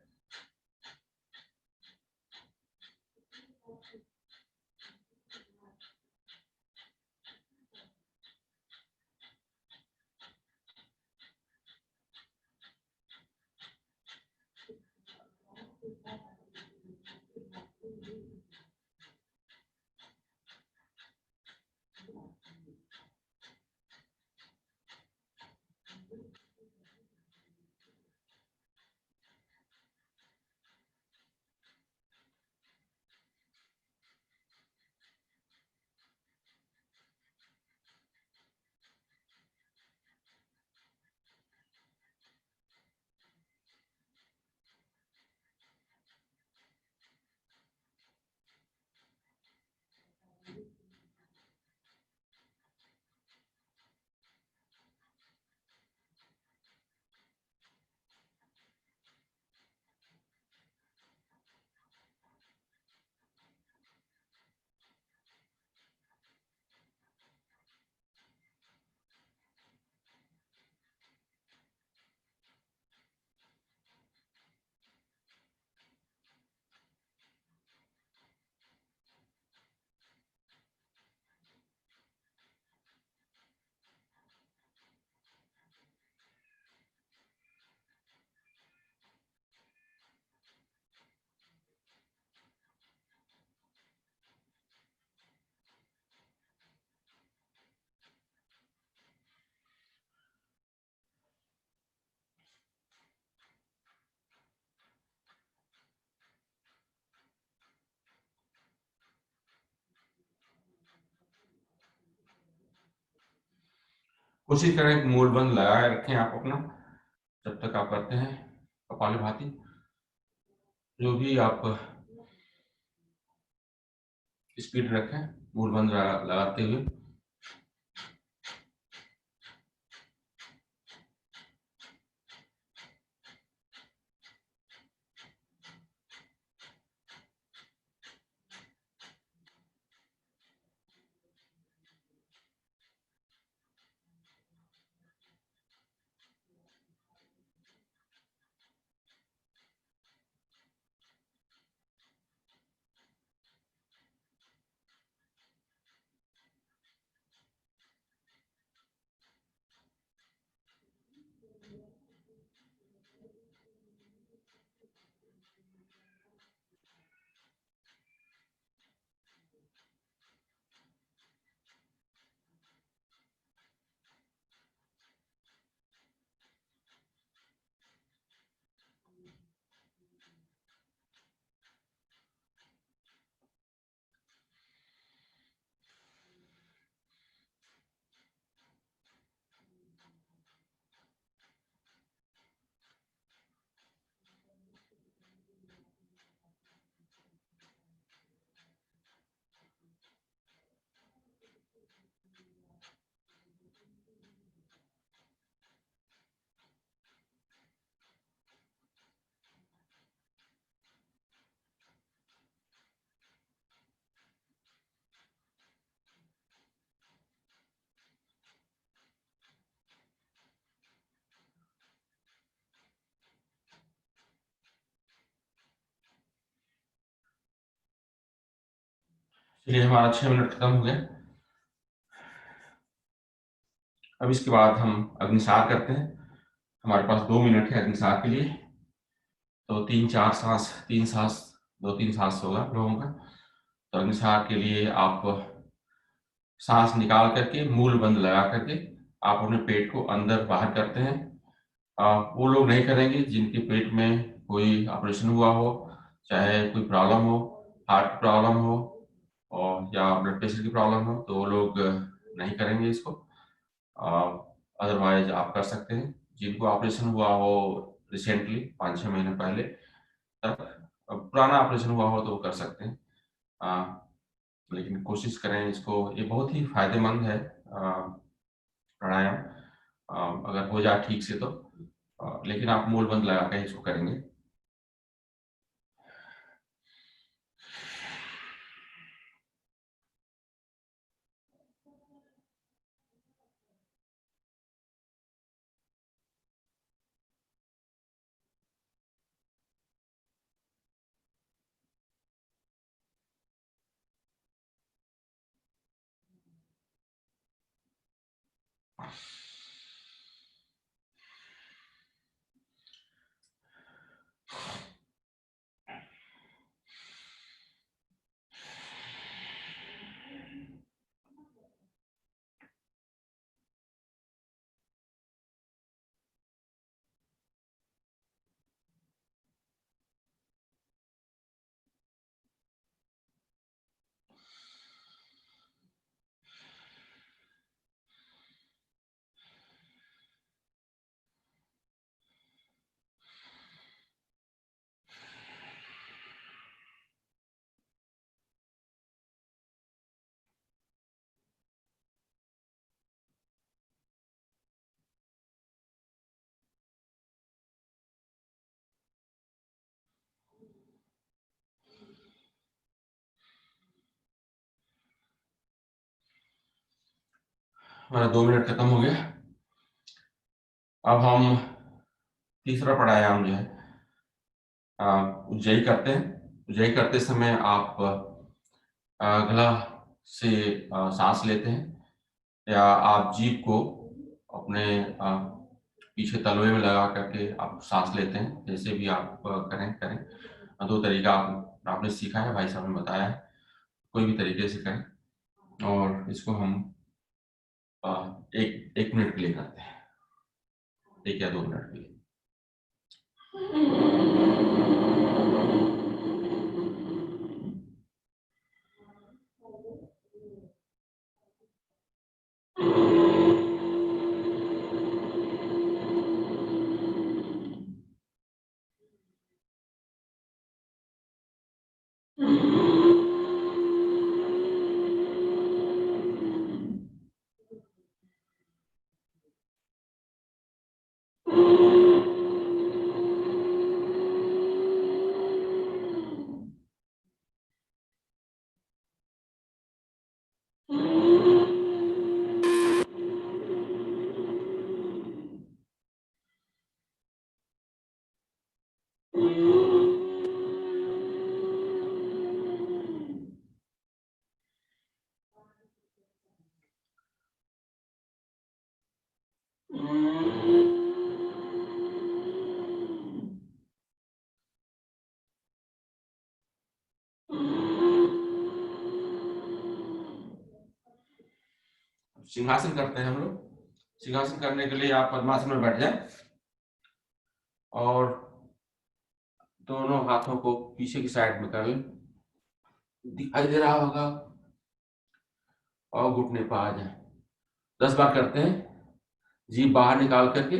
कोशिश करें कि मूल बंद लगाए रखें आप अपना, जब तक आप करते हैं कपालभाति। जो भी आप स्पीड रखें, मूल बंद लगाते हुए। चलिए, हमारा 6 मिनट खत्म हो गया। अब इसके बाद हम अग्निसार करते हैं। हमारे पास 2 मिनट है अग्निसार के लिए। तो 3-4 सांस, 3 सांस, 2-3 सांस होगा हम लोगों का। तो अग्निसार के लिए आप सांस निकाल करके मूल बंद लगा करके आप अपने पेट को अंदर बाहर करते हैं। वो लोग नहीं करेंगे जिनके पेट में कोई ऑपरेशन हुआ हो, चाहे कोई प्रॉब्लम हो, हार्ट की प्रॉब्लम हो और या ब्लड प्रेशर की प्रॉब्लम हो, तो वो लोग नहीं करेंगे इसको। अदरवाइज आप कर सकते हैं। जिनको ऑपरेशन हुआ हो रिसेंटली 5-6 महीने पहले तक, पुराना ऑपरेशन हुआ हो तो वो कर सकते हैं। लेकिन कोशिश करें इसको, ये बहुत ही फायदेमंद है प्राणायाम। अगर हो जाए ठीक से तो लेकिन आप मूल बंद लगा के इसको करेंगे। हमारा 2 मिनट खत्म हो गया। अब हम तीसरा प्राणायाम जो है उज्जयी करते हैं। उज्जयी करते समय आप गला से सांस लेते हैं या आप जीभ को अपने पीछे तलवे में लगा करके आप सांस लेते हैं। जैसे भी आप करें। 2 तरीका आपने सीखा है, भाई साहब ने बताया है। कोई भी तरीके से करें और इसको हम 1 मिनट के लिए करते हैं, 1 या 2 मिनट के लिए। सिंहासन करते हैं हम लोग। सिंहासन करने के लिए आप पद्मासन में बैठ जाएं और दोनों हाथों को पीछे की साइड में कर लें, दिखाई दे रहा होगा, और घुटने पर आ जाए। 10 बार करते हैं, जीभ बाहर निकाल करके।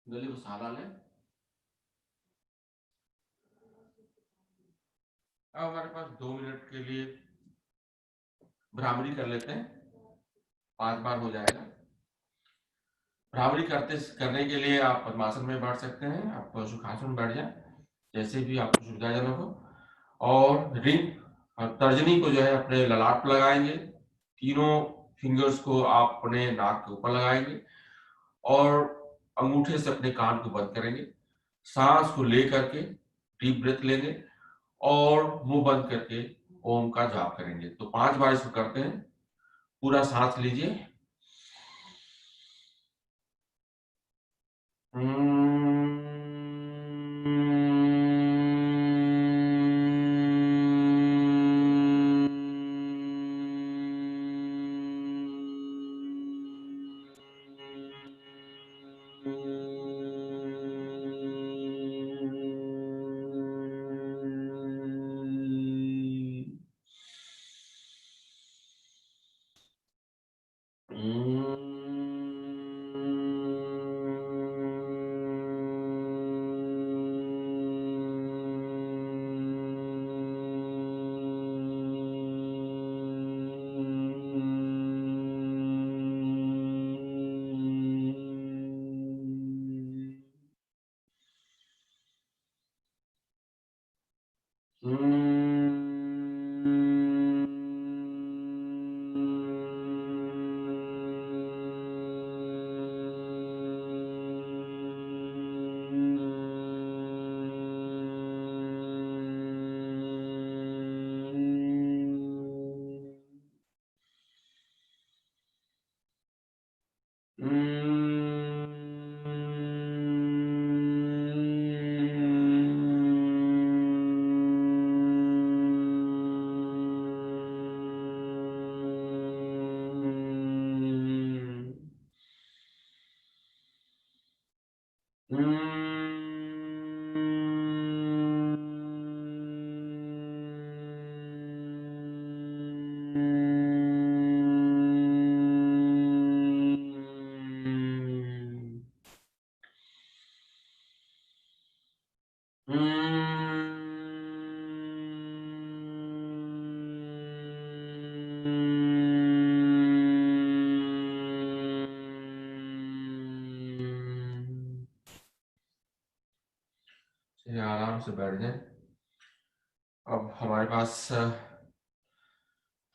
गले को सहारा लें। अब हमारे पास 2 मिनट के लिए भ्रामरी कर लेते हैं, 5 बार हो जाएगा। भ्रामरी करने के लिए आप पद्मासन में बैठ सकते हैं, आप सुखासन में बैठ जाए, जैसे भी आपको सुविधाजनक हो। और रिंग और तर्जनी को जो है अपने ललाट पर लगाएंगे, तीनों फिंगर्स को आप अपने नाक के ऊपर लगाएंगे और अंगूठे से अपने कान को बंद करेंगे। सांस को ले करके डीप ब्रेथ लेंगे और मुंह बंद करके ओम का जाप करेंगे। तो 5 बार इसको करते हैं। पूरा सांस लीजिए। आराम से बैठ जाए। अब हमारे पास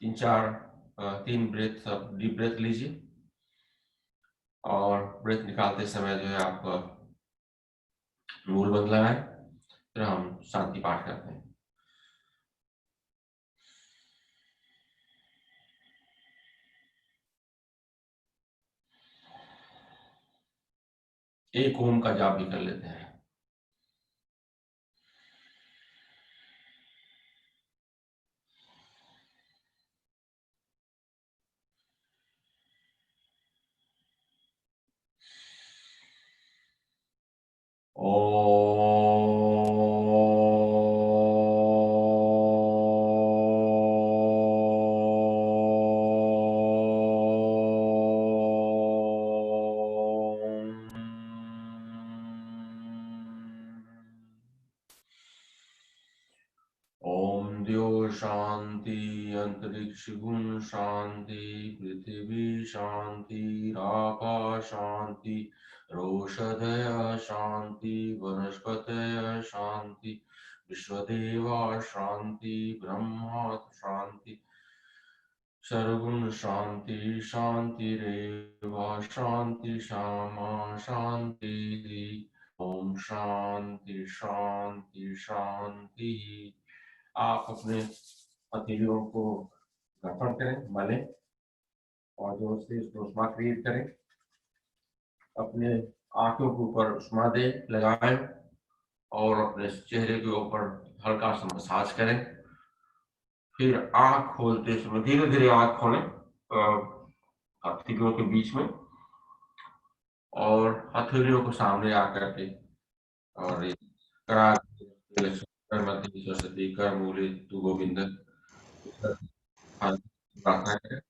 3 ब्रेथ, डीप ब्रेथ लीजिए और ब्रेथ निकालते समय जो है आप मूल बंद लगाएं। फिर हम शांति पाठ करते हैं। एक ओम का जाप भी कर लेते हैं। शांति, अंतरिक्ष गुण शांति, पृथ्वी शांति, आकाश शांति, रोषधय शांति, वनस्पतय शांति, विश्वदेवा शांति, ब्रह्मा शांति, सर्वगुण शांति, शांतिरेव शांति क्षमा शांति। ओम शांति शांति शांति। आप अपने हथेलियों को घर्षण करें, मलें और जोर से इसको उष्मा क्रिएट करें। अपने आंखों के ऊपर उष्मा दे लगाएं और अपने चेहरे के ऊपर हल्का सा मसाज करें। फिर आंख खोलते समय धीरे धीरे आंख खोलें हथेलियों के बीच में और हथेलियों को सामने आकर के और मध्य सरस्वती कर मूले तू गोविंद प्रार्थना करें।